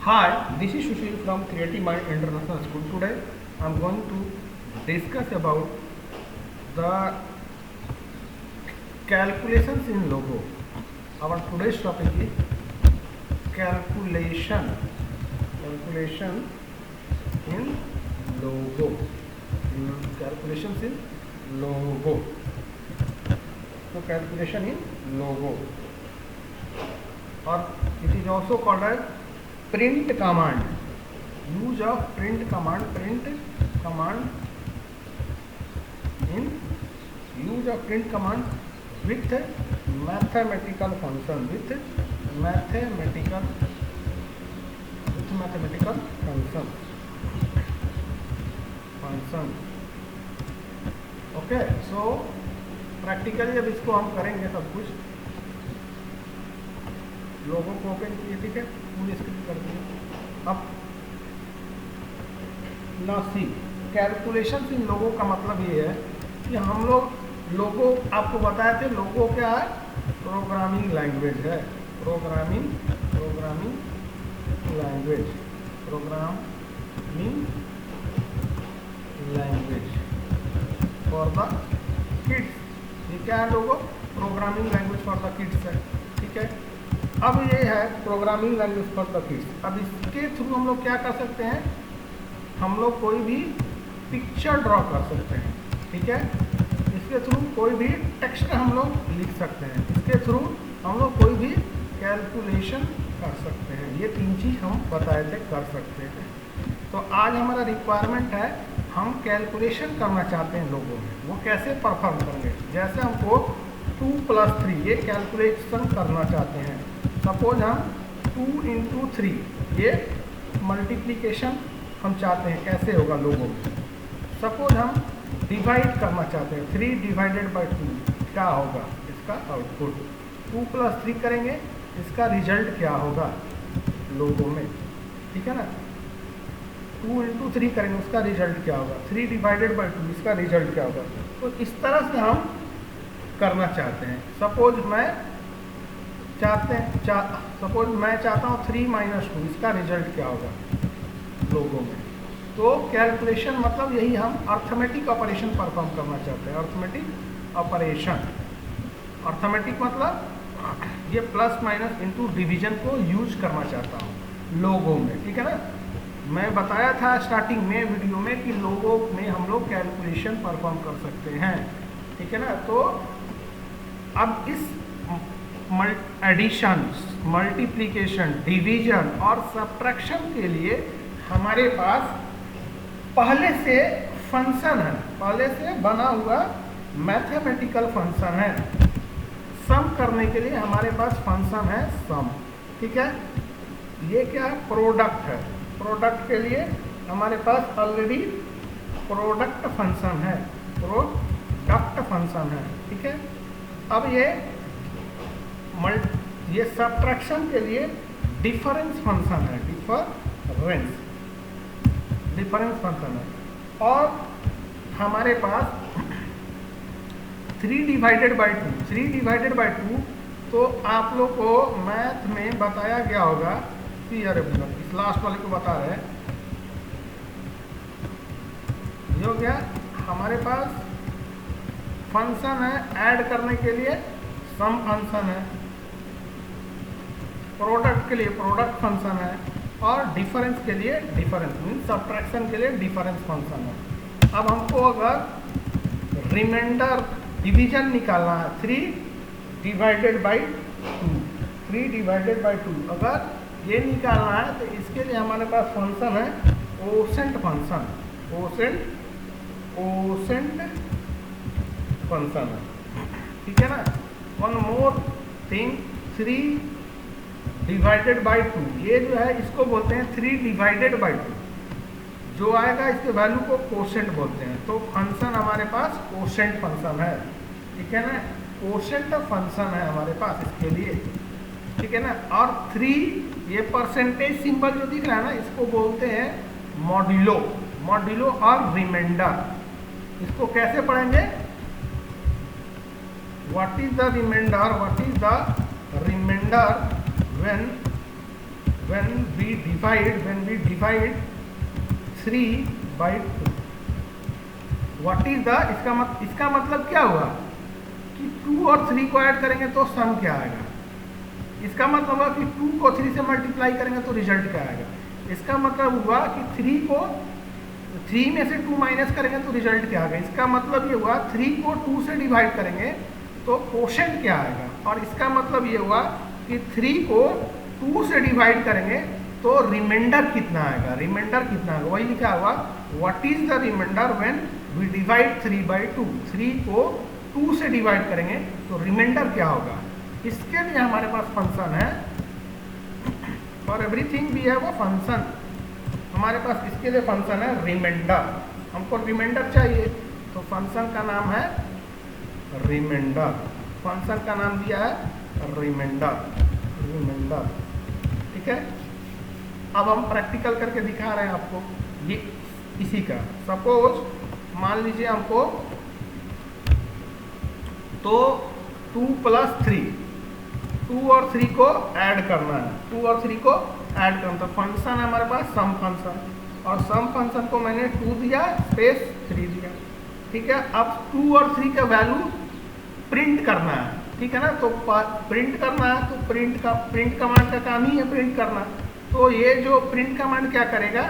Hi, this is Sushil from Creative Mind International School. Today I am going to discuss about the calculations in logo. Our today's topic is calculation in logo. Calculations in logo. So calculation in logo, or it is also called as print command. Use of print command in use of print command with mathematical function function. Okay, so practically अब इसको हम करेंगे सब कुछ. लोगों को open किए, ठीक है, पूरी स्क्रीन कर दिए. अब ना सी कैलकुलेशन इन लोगों का मतलब ये है कि हम लोग लोगो आपको बताए थे. लोगो क्या है? प्रोग्रामिंग लैंग्वेज है. Programming language for the kids. ये क्या है? Logo programming language for the kids है. ठीक है, अब ये है programming language for the kids. अब इसके थ्रू हम लोग क्या कर सकते हैं? हम लोग कोई भी पिक्चर ड्रॉ कर सकते हैं. ठीक है, इसके थ्रू कोई भी टेक्स्ट हम लोग लिख सकते हैं. इसके थ्रू हम लोग कोई भी कैलकुलेशन कर सकते हैं. ये तीन चीज़ हम बताए थे कर सकते हैं. तो आज हमारा रिक्वायरमेंट है, हम कैलकुलेशन करना चाहते हैं लोगों में. वो कैसे परफॉर्म करेंगे? जैसे हमको 2 + 3 ये कैलकुलेशन करना चाहते हैं. सपोज हम 2 × 3 ये मल्टीप्लिकेशन हम चाहते हैं, कैसे होगा लोगों में. सपोज हम डिवाइड करना चाहते हैं, 3 ÷ 2 क्या होगा इसका आउटपुट. 2 + 3 करेंगे, इसका रिजल्ट क्या होगा लोगों में. ठीक है ना. 2 × 3 करेंगे, उसका रिजल्ट क्या होगा. 3 ÷ 2 इसका रिजल्ट क्या होगा. तो इस तरह से हम करना चाहते हैं. सपोज मैं चाहता हूँ 3 - 2 इसका रिजल्ट क्या होगा लोगों में. तो कैलकुलेशन मतलब यही, हम अर्थमेटिक ऑपरेशन परफॉर्म करना चाहते हैं. अर्थमेटिक मतलब ये प्लस माइनस इनटू डिवीजन को यूज करना चाहता हूँ लोगों में. ठीक है ना. मैं बताया था स्टार्टिंग में वीडियो में कि लोगों में हम लोग कैलकुलेशन परफॉर्म कर सकते हैं. ठीक है ना. तो अब इस एडिशन, मल्टीप्लिकेशन, डिवीजन और सब्ट्रैक्शन के लिए हमारे पास पहले से फंक्शन है, पहले से बना हुआ मैथमेटिकल फंक्शन है. सम करने के लिए हमारे पास फंक्शन है सम. ठीक है. ये क्या है? प्रोडक्ट है. प्रोडक्ट के लिए हमारे पास ऑलरेडी प्रोडक्ट फंक्शन है. ठीक है. अब ये सब्ट्रैक्शन के लिए डिफरेंस फंक्शन है. डिफरेंस फंक्शन है. और हमारे पास 3 ÷ 2 तो आप लोग को मैथ में बताया गया होगा कि अरे इस लास्ट वाले को बता रहे हैं. ये हो गया हमारे पास फंक्शन है. ऐड करने के लिए सम फंक्शन है, प्रोडक्ट के लिए प्रोडक्ट फंक्शन है, और डिफरेंस के लिए डिफरेंस मीन्स सब्ट्रैक्शन के लिए डिफरेंस फंक्शन है. अब हमको अगर रिमाइंडर डिवीजन निकालना है 3 ÷ 2 अगर ये निकालना है तो इसके लिए हमारे पास फंक्शन है कोसेंट फंक्शन है. ठीक है ना. वन मोर थिंग, 3 ÷ 2 ये जो है इसको बोलते हैं 3 ÷ 2. जो आएगा इसके वैल्यू को कोसेंट बोलते हैं. तो फंक्शन हमारे पास कोसेंट फंक्शन है. ठीक है ना. कोसेंट फंक्शन है हमारे पास इसके लिए. ठीक है ना. और 3 ये परसेंटेज सिंबल जो दिख रहा है ना, इसको बोलते हैं मॉड्यूलो और रिमाइंडर. इसको कैसे पढ़ेंगे? What is the reminder when when we divide 3 by 2, what is the, इसका मतलब क्या हुआ कि 2 और 3 को ऐड करेंगे तो सम क्या आएगा। इसका मतलब हुआ कि 2 को 3 से मल्टीप्लाई करेंगे तो रिजल्ट क्या आएगा। इसका मतलब हुआ कि 3 में से 2 माइनस करेंगे तो रिजल्ट क्या आएगा। इसका मतलब ये हुआ 3 को 2 से डिवाइड करेंगे तो क्वोशेंट क्या आएगा। और इसका मतलब ये हुआ कि 3 को 2 से डिवाइड करेंगे तो रिमाइंडर कितना आएगा। रिमाइंडर कितना आएगा वही लिखा हुआ, what is the reminder when we divide 3 by 2। 3 को 2 से डिवाइड करेंगे तो रिमाइंडर क्या होगा। इसके लिए हमारे पास फंक्शन है, for everything we have a function. हमारे पास इसके लिए फंक्शन है रिमाइंडर। हमको रिमाइंडर चाहिए तो फंक्शन का नाम है रिमाइंडर। फंक्शन का नाम दिया है रिमाइंडर। ठीक है, अब हम प्रैक्टिकल करके दिखा रहे हैं आपको ये इसी का। सपोज मान लीजिए हमको तो 2 + 3, 2 और 3 को ऐड करना है। 2 और 3 को ऐड करना, तो फंक्शन है हमारे पास सम फंक्शन, और सम फंक्शन को मैंने 2 दिया स्पेस 3 दिया। ठीक है, अब 2 और 3 का वैल्यू प्रिंट करना है। ठीक है ना, तो प्रिंट करना है तो प्रिंट कमांड का काम ही है प्रिंट करना। तो ये जो प्रिंट कमांड क्या करेगा,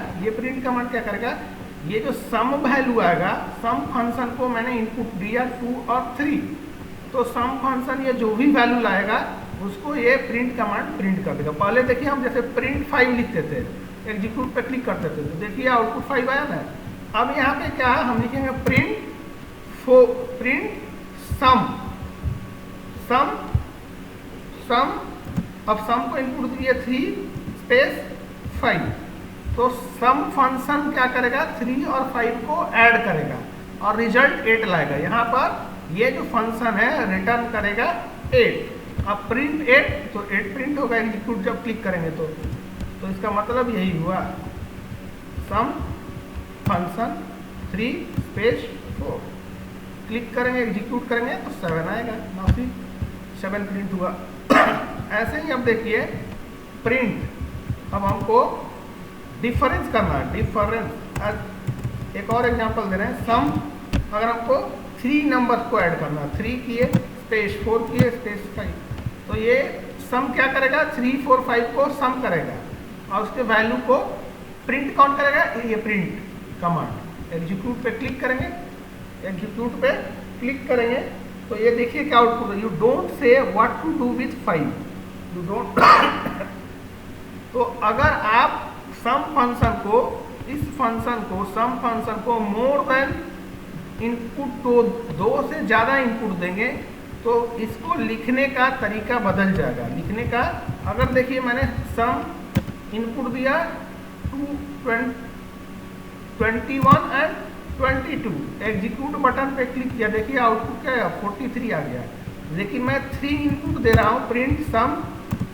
ये जो सम वैल्यू आएगा, सम फंक्शन को मैंने इनपुट दिया 2 और 3, तो सम फंक्शन ये जो भी वैल्यू लाएगा उसको ये प्रिंट कमांड प्रिंट कर देगा। पहले देखिए हम जैसे प्रिंट 5 लिखते थे, एग्जीक्यूट पे क्लिक करते थे तो देखिए आउटपुट 5 आया ना। अब यहाँ पे क्या है, हम लिखेंगे प्रिंट सम। अब सम को इनपुट दिए 3 स्पेस 5, तो सम फंक्शन क्या करेगा 3 और 5 को ऐड करेगा और रिजल्ट 8 लाएगा। यहाँ पर ये जो फंक्शन है रिटर्न करेगा 8। अब प्रिंट 8 तो 8 प्रिंट होगा एग्जीक्यूट जब क्लिक करेंगे तो इसका मतलब यही हुआ, सम फंक्शन 3 स्पेस 4, क्लिक करेंगे एग्जीक्यूट करेंगे तो 7 आएगा। माफी 7 प्रिंट हुआ। ऐसे ही अब देखिए प्रिंट, अब हमको डिफरेंस करना है। डिफरेंस एक और एग्जांपल दे रहे हैं, सम अगर हमको 3 नंबर को ऐड करना है, 3 किए स्पेस 4 किए स्पेस 5, तो ये सम क्या करेगा 3 4 5 को सम करेगा और उसके वैल्यू को प्रिंट कौन करेगा, ये प्रिंट कमांड। एग्जीक्यूट पे क्लिक करेंगे, एग्जीक्यूट पे क्लिक करेंगे तो ये देखिए क्या आउटपुट है, you don't say what to do with 5, you don't. तो अगर आप सम फंक्शन को, इस फंक्शन को सम फंक्शन को मोर देन इनपुट तो 2 से ज़्यादा इनपुट देंगे तो इसको लिखने का तरीका बदल जाएगा। लिखने का, अगर देखिए मैंने सम इनपुट दिया 21 एंड 22, एग्जीक्यूट बटन पे क्लिक किया, देखिए आउटपुट क्या है 43 आ गया। लेकिन मैं 3 इनपुट दे रहा हूँ, print sum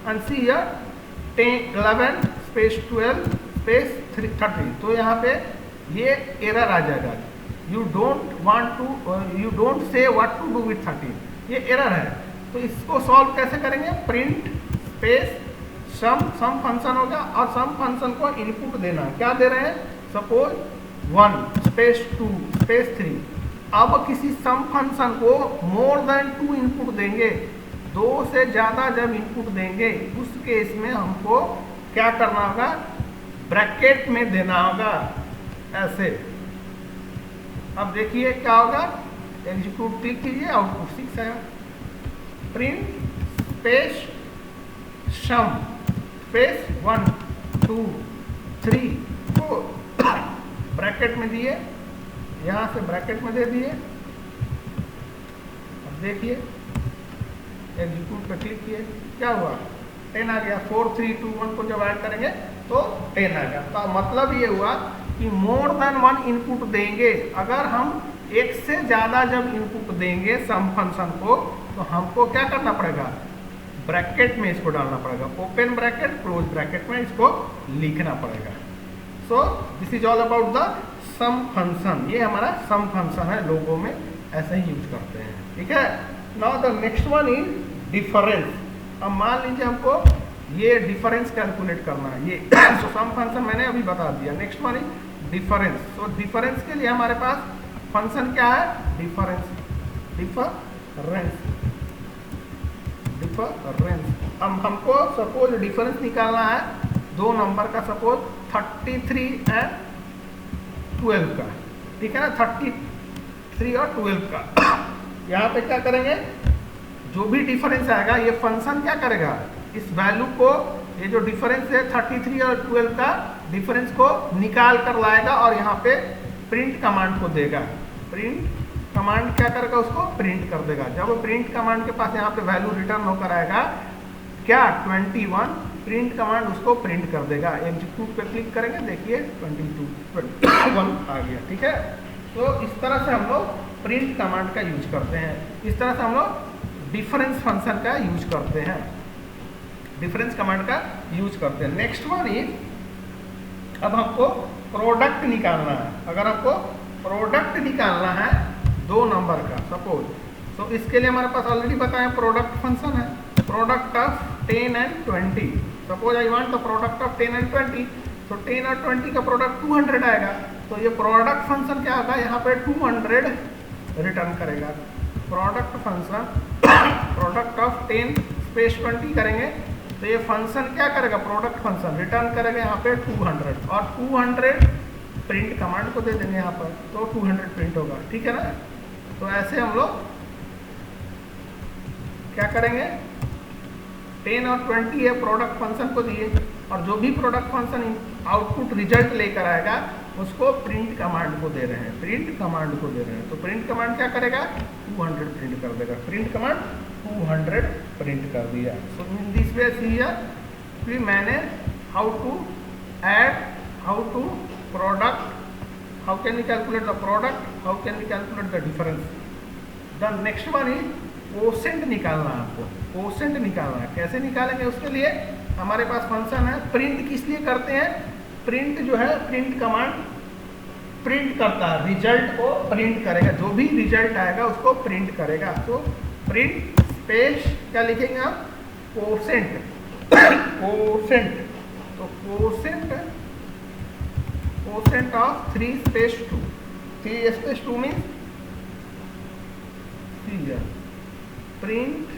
and C 11 space 12 space 30, तो यहाँ पे ये एरर आ जाएगा, you don't say what to do with 13, ये एरर है। तो इसको सॉल्व कैसे करेंगे, प्रिंट स्पेस सम फंक्शन होगा और सम फंक्शन को इनपुट देना, क्या दे रहे हैं, सपोज 1 स्पेस 2 स्पेस 3। अब किसी सम फंक्शन को मोर देन 2 इनपुट देंगे, 2 से ज़्यादा जब इनपुट देंगे उस केस में हमको क्या करना होगा, ब्रैकेट में देना होगा ऐसे। अब देखिए क्या होगा, एग्जीक्यूट क्लिक कीजिए, आउटपुट 6 आया। Print space sum space 1 2 3 4 bracket में दिए, यहाँ से ब्रैकेट में दे दिए। अब देखिए एग्जीक्यूट पे क्लिक किए, क्या हुआ, 10 आ गया। 4 3 2 1 को जब ऐड करेंगे तो 10 आ गया। तो मतलब ये हुआ कि मोर देन 1 इनपुट देंगे, अगर हम एक से ज़्यादा जब इनपुट देंगे सम फंक्शन को तो हमको क्या करना पड़ेगा, ब्रैकेट में इसको डालना पड़ेगा, ओपन ब्रैकेट क्लोज ब्रैकेट में इसको लिखना पड़ेगा। So this is all about the sum function. ये हमारा सम फंक्शन है, लोगों में ऐसे ही यूज करते हैं। ठीक है, now the next one is difference. अब मान लीजिए हमको ये डिफरेंस कैलकुलेट करना है ये सो सम फंक्शन मैंने अभी बता दिया। Next one is difference. So difference के लिए हमारे पास फंक्शन क्या है, डिफरेंस। डिफरेंस अब हमको सपोज डिफरेंस निकालना है दो नंबर का, सपोज 33 एंड 12 का, ठीक है ना, 33 और 12 का। यहाँ पे क्या करेंगे, जो भी डिफरेंस आएगा ये फंक्शन क्या करेगा, इस वैल्यू को, ये जो डिफरेंस है 33 और 12 का डिफरेंस को निकाल कर लाएगा और यहाँ पे प्रिंट कमांड को देगा। प्रिंट कमांड क्या करेगा, उसको प्रिंट कर देगा। जब प्रिंट कमांड के पास यहाँ पे वैल्यू रिटर्न होकर आएगा क्या 21, प्रिंट कमांड उसको प्रिंट कर देगा। एग्जीक्यूट पे क्लिक करेंगे, देखिए 21 आ गया, ठीक है। तो इस तरह से हम लोग प्रिंट कमांड का यूज करते हैं, इस तरह से हम लोग डिफरेंस फंक्शन का यूज करते हैं, डिफरेंस कमांड का यूज करते हैं। नेक्स्ट वन इज, अब हमको प्रोडक्ट निकालना है। अगर हमको प्रोडक्ट निकालना है दो नंबर का सपोज, तो इसके लिए हमारे पास ऑलरेडी बताया प्रोडक्ट फंक्शन है, product of 10 and 20। Suppose I want the product of 10 and 20, तो 10 और 20 का प्रोडक्ट 200 आएगा। तो ये प्रोडक्ट फंक्शन क्या होगा, यहाँ पे 200 रिटर्न करेगा। Product function product of 10 space 20 करेंगे तो ये फंक्शन क्या करेगा, प्रोडक्ट फंक्शन रिटर्न करेगा यहाँ पे 200 और 200 प्रिंट कमांड को दे देंगे यहाँ पर, तो 200 प्रिंट होगा, ठीक है ना। तो ऐसे हम लोग क्या करेंगे, 10 और 20 ये प्रोडक्ट फंक्शन को दिए और जो भी प्रोडक्ट फंक्शन आउटपुट रिजल्ट लेकर आएगा उसको प्रिंट कमांड को दे रहे हैं, प्रिंट कमांड को दे रहे हैं। तो प्रिंट कमांड क्या करेगा, 200 प्रिंट कर देगा। प्रिंट कमांड 200 प्रिंट कर दिया। So in this way we manage how to add, how to product, how can we calculate the product, how can we calculate the difference. The next one is quotient निकालना है आपको, quotient निकालना है। कैसे निकालेंगे, उसके लिए हमारे पास फंक्शन है। प्रिंट किस लिए करते हैं, प्रिंट जो है, प्रिंट कमांड प्रिंट करता है, रिजल्ट को प्रिंट करेगा, जो भी रिजल्ट आएगा उसको प्रिंट करेगा। तो प्रिंट स्पेस क्या लिखेंगे आप, कोसेंट कोसेंट। तो quotient of 3 space 2, 3 space 2 means print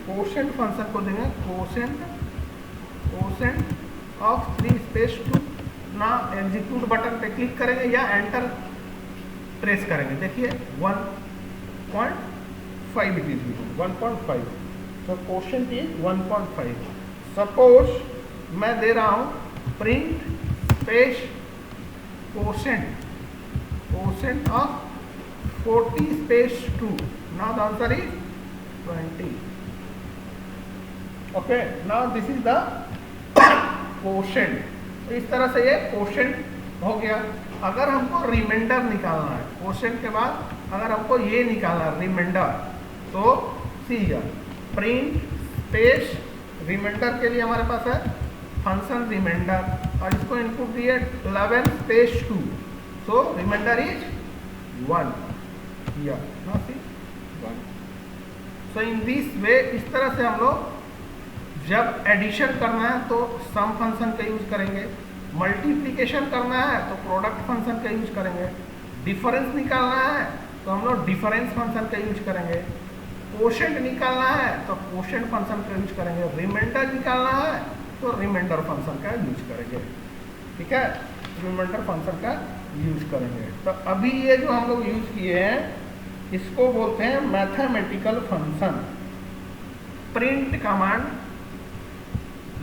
quotient function को देंगे, कोसेंट ऑफ 3 स्पेस 2। ना एग्जीक्यूट बटन पे क्लिक करेंगे या एंटर प्रेस करेंगे, देखिए 1.5 इट इज 1.5। तो कोसेंट इज 1.5। सपोज मैं दे रहा हूं print space quotient of 40 space 2। Now the answer is 20। Okay, now this is the quotient. तो इस तरह से ये कोसेंट हो गया। अगर हमको रिमाइंडर निकालना है, कोसेंट के बाद अगर हमको ये निकालना है रिमाइंडर, तो सी प्रिंट स्पेस रिमाइंडर के लिए हमारे पास है फंक्शन रिमाइंडर और इसको इनपुट दिए 11 space 2। So reminder is 1 here, now see 1। So in this way, इस तरह से हम लोग जब एडिशन करना है तो सम फंक्शन का यूज करेंगे, मल्टीप्लिकेशन करना है तो प्रोडक्ट फंक्शन का यूज करेंगे, डिफरेंस निकालना है तो हम लोग डिफरेंस फंक्शन का यूज करेंगे, कोसेंट निकालना है तो कोसेंट फंक्शन का यूज करेंगे, रिमाइंडर निकालना है तो रिमाइंडर फंक्शन का यूज करेंगे, ठीक है, रिमाइंडर फंक्शन का यूज करेंगे। तो अभी ये जो हम लोग यूज किए हैं इसको बोलते हैं मैथमेटिकल फंक्शन। प्रिंट कमांड,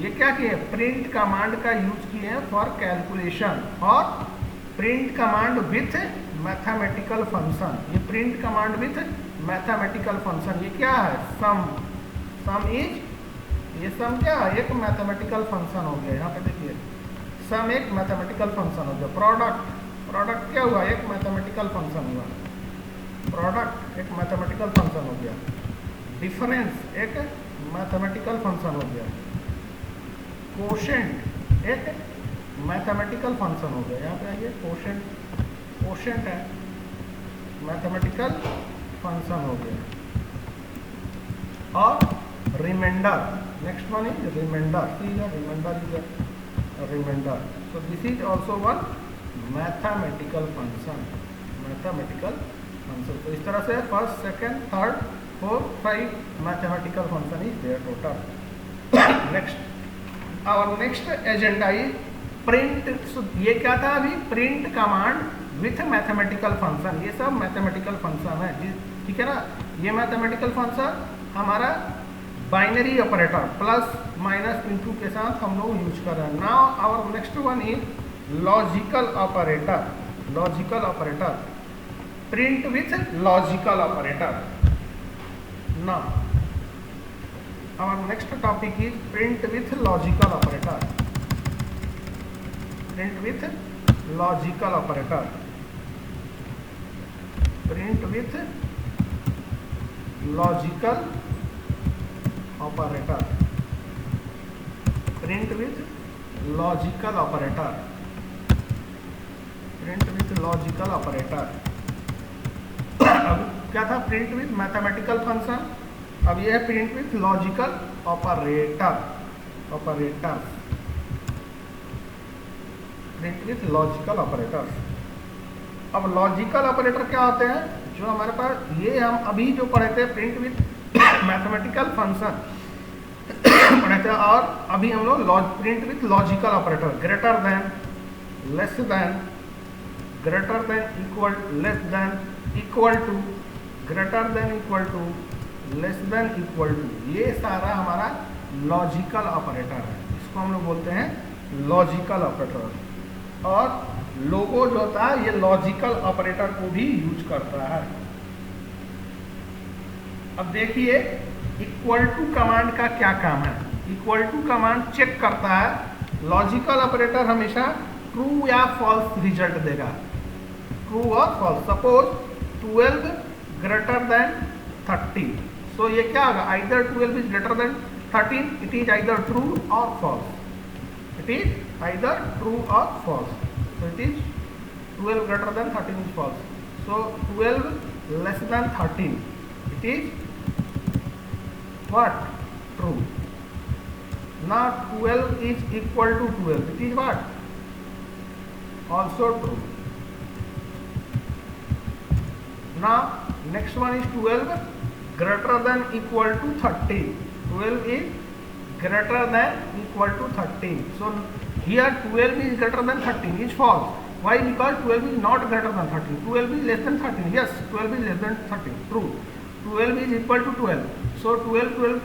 ये क्या किए, प्रिंट कमांड का यूज किए हैं फॉर कैलकुलेशन और print command with mathematical function. ये print command with mathematical function, ये क्या है, सम इज, ये सम क्या है, एक मैथमेटिकल फंक्शन हो गया। यहाँ पे देखिए सम एक मैथमेटिकल फंक्शन हो गया। प्रोडक्ट क्या हुआ, एक मैथमेटिकल फंक्शन हुआ, प्रोडक्ट एक मैथमेटिकल फंक्शन हो गया, डिफरेंस एक मैथमेटिकल फंक्शन हो गया, कोसेंट एक मैथमेटिकल फंक्शन हो गया। यहाँ पे आइए, कोसेंट है मैथमेटिकल फंक्शन हो गया। और reminder. Next one is reminder. Reminder is reminder. So this is also one mathematical function. Mathematical function. तो इस तरह से first, second, third, fourth, 5 mathematical function is there total. Next, our next agenda is print. So ये क्या था अभी? print command with mathematical function. ये सब mathematical function है, ठीक है ना. ये mathematical function हमारा binary operator plus minus into के साथ हम लोग यूज कर रहे हैं. Now our next one is logical operator. Logical operator, print with logical operator. Now our next topic is print with logical operator. Print with logical operator. Print with logical operator. Print with logical operator. Print with logical operator. अब क्या था? Print with mathematical function. अब ये है print with logical operator. Operator, print with logical operator. अब logical operator क्या होते हैं? जो हमारे पास ये हम अभी जो पढ़े थे प्रिंट विथ मैथमेटिकल फंक्शन पढ़े थे, और अभी हम लोग print with logical operator. Greater than, less than, greater than, equal, less than, equal to, greater than, equal to, less than, equal to. ये सारा हमारा लॉजिकल ऑपरेटर है. इसको हम लोग बोलते हैं लॉजिकल ऑपरेटर. और लोगो जो होता है ये लॉजिकल ऑपरेटर को भी यूज करता है. अब देखिए इक्वल टू कमांड का क्या काम है. इक्वल टू कमांड चेक करता है. लॉजिकल ऑपरेटर हमेशा ट्रू या फॉल्स रिजल्ट देगा. ट्रू और false. Suppose 12 greater than 30. So ये क्या होगा? Either 12 is greater than 13. It is either true और false. It is either true और false. So it is 12 greater than 13 is false. So 12 less than 13. It is what? True. Now 12 is equal to 12. It is what? Also true. Now next one is 12 greater than equal to 13. 12 is greater than equal to 13. So here 12 is greater than 13 is false. Why? Because 12 is not greater than 13. 12 is less than 13. Yes, 12 is less than 13. True. 12 is equal to 12. So 12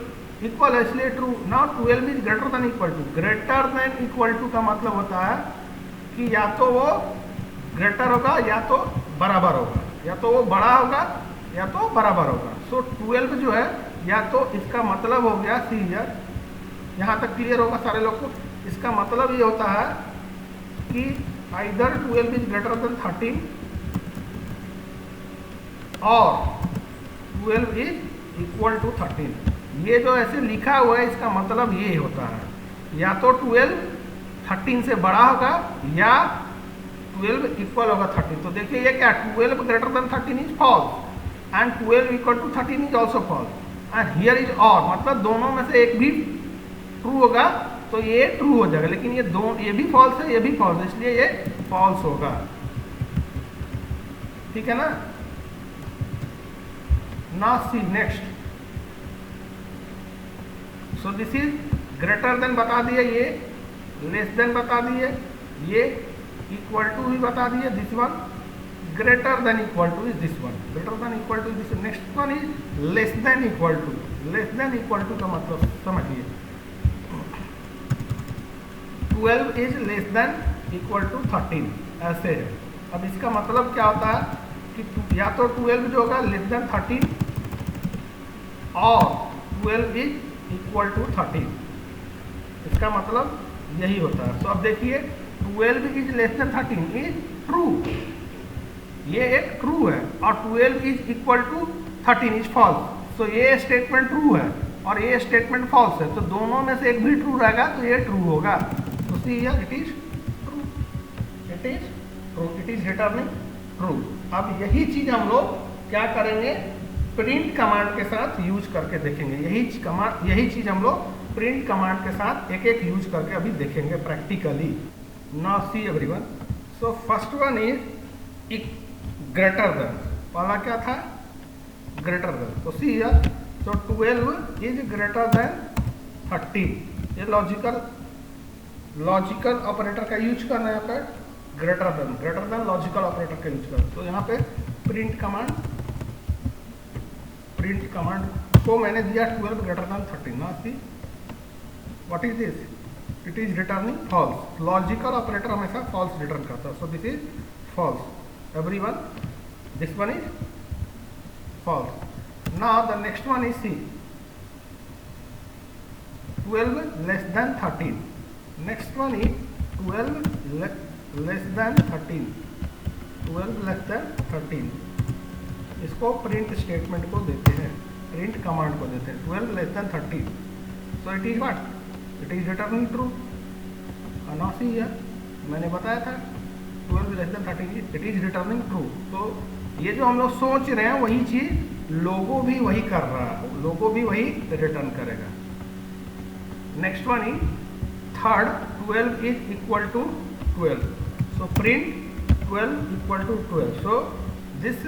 equal है इसलिए true. Now 12 is greater than equal to. Greater than equal to का मतलब होता है कि या तो वो greater होगा या तो बराबर होगा. या तो वो बड़ा होगा या तो बराबर होगा. So 12 जो है या तो इसका मतलब हो गया सी ईयर. यहाँ तक क्लियर होगा सारे लोग को. इसका मतलब ये होता है कि आइदर 12 इज ग्रेटर देन 13 और 12 इज इक्वल टू 13. ये जो ऐसे लिखा हुआ है इसका मतलब ये होता है या तो 12 13 से बड़ा होगा या 12 इक्वल होगा 13. तो देखिए ये क्या, 12 greater than 13 is false and 12 equal to 13 is also false. And here is और, मतलब दोनों में से एक भी ट्रू होगा तो ये ट्रू हो जाएगा. लेकिन ये भी फॉल्स है, ये भी फॉल्स है, इसलिए ये फॉल्स होगा. ठीक है ना. Now see next. So this is greater then बता दिए, ये लेस देन बता दिए, ये इक्वल टू भी बता दिए. This one greater than equal to is this one. Greater than equal to is this. Next one is less than equal to. Less than equal to का मतलब समझिए. 12 is less than equal to 13 ऐसे है. अब इसका मतलब क्या होता है कि या तो 12 जो होगा लेस देन 13 और 12 इज इक्वल टू 13. इसका मतलब यही होता है. तो अब देखिए 12 is less than 13 is true. ये एक ट्रू है और 12 is equal to 13 is false. तो ये स्टेटमेंट ट्रू है और ये स्टेटमेंट फॉल्स है. तो दोनों में से एक भी ट्रू रहेगा तो ये ट्रू होगा. तो see here it is true. It is true. It is returning true. अब यही चीज हम लोग क्या करेंगे प्रिंट कमांड के साथ यूज करके देखेंगे। यही चीज हम लोग प्रिंट कमांड के साथ एक एक यूज करके अभी देखेंगे practically. Now see everyone, so first one is greater than. पहला क्या था? Greater than. तो see here, so 12 is greater than 13। ये लॉजिकल ऑपरेटर का यूज करना है यहाँ पर। ग्रेटर देन लॉजिकल ऑपरेटर का यूज करना। तो यहाँ पे प्रिंट कमांड को मैंने दिया 12 ग्रेटर देन 13। ना see what is this? It is returning false. Logical operator हमेशा फॉल्स रिटर्न करता है। So this is false everyone, this one is false. Now the next one is see 12 less than 13। Next one is 12 less than 13। 12 less than 13, इसको print statement को देते हैं, print command को देते हैं। 12 less than 13, so it is what? It is returning true. अनासी है, मैंने बताया था 12 less than 13 it is returning true. तो ये जो हम लोग सोच रहे हैं वही चीज लोगो भी वही कर रहा है, लोगो भी वही रिटर्न करेगा। Next one is third, 12 is equal to 12, so print 12 equal to 12। So this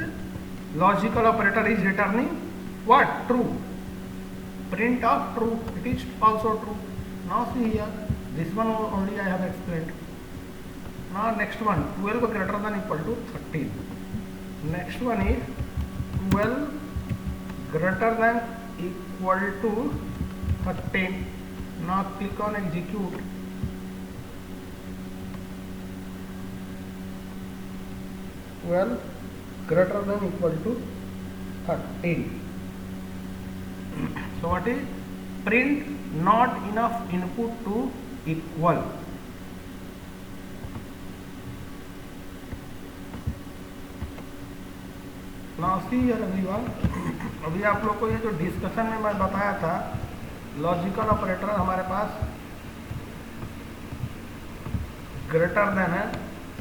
logical operator is returning what? True. Print of true, it is also true. Now see here, this one only I have explained. Now next one, 12 greater than equal to 13. Next one is 12 greater than equal to 13. Now click on execute. 12 greater than equal to 13. So what is? Print not enough input to equal. Now see here everyone, अभी आप लोग को ये जो discussion में मैं बताया था, लॉजिकल ऑपरेटर हमारे पास ग्रेटर देन है,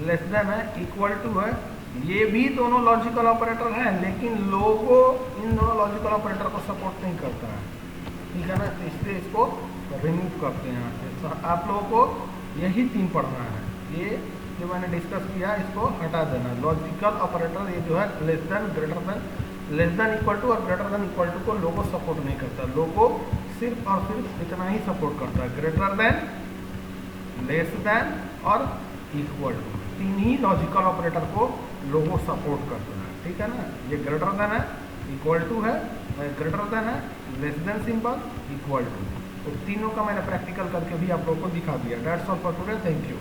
लेस देन है, इक्वल टू है। ये भी दोनों लॉजिकल ऑपरेटर हैं, लेकिन लोगो इन दोनों लॉजिकल ऑपरेटर को सपोर्ट नहीं करता है, ठीक है ना। तो इसलिए इसको रिमूव करते हैं यहाँ से। तो आप लोगों को यही 3 पढ़ना है। ये जो मैंने डिस्कस किया इसको हटा देना। लॉजिकल ऑपरेटर ये जो है less than, greater than, less than equal to और ग्रेटर देन इक्वल टू को लोगो सपोर्ट नहीं करता। लोगो सिर्फ और सिर्फ इतना ही सपोर्ट करता है, ग्रेटर देन, लेस देन और इक्वल टू। 3 ही लॉजिकल ऑपरेटर को लोगो सपोर्ट करता है, ठीक है ना। ये ग्रेटर देन है, इक्वल टू है, ग्रेटर देन है, less than symbol, equal to. तो तीनों का मैंने प्रैक्टिकल करके भी आप लोगों को दिखा दिया। That's all for today, thank you.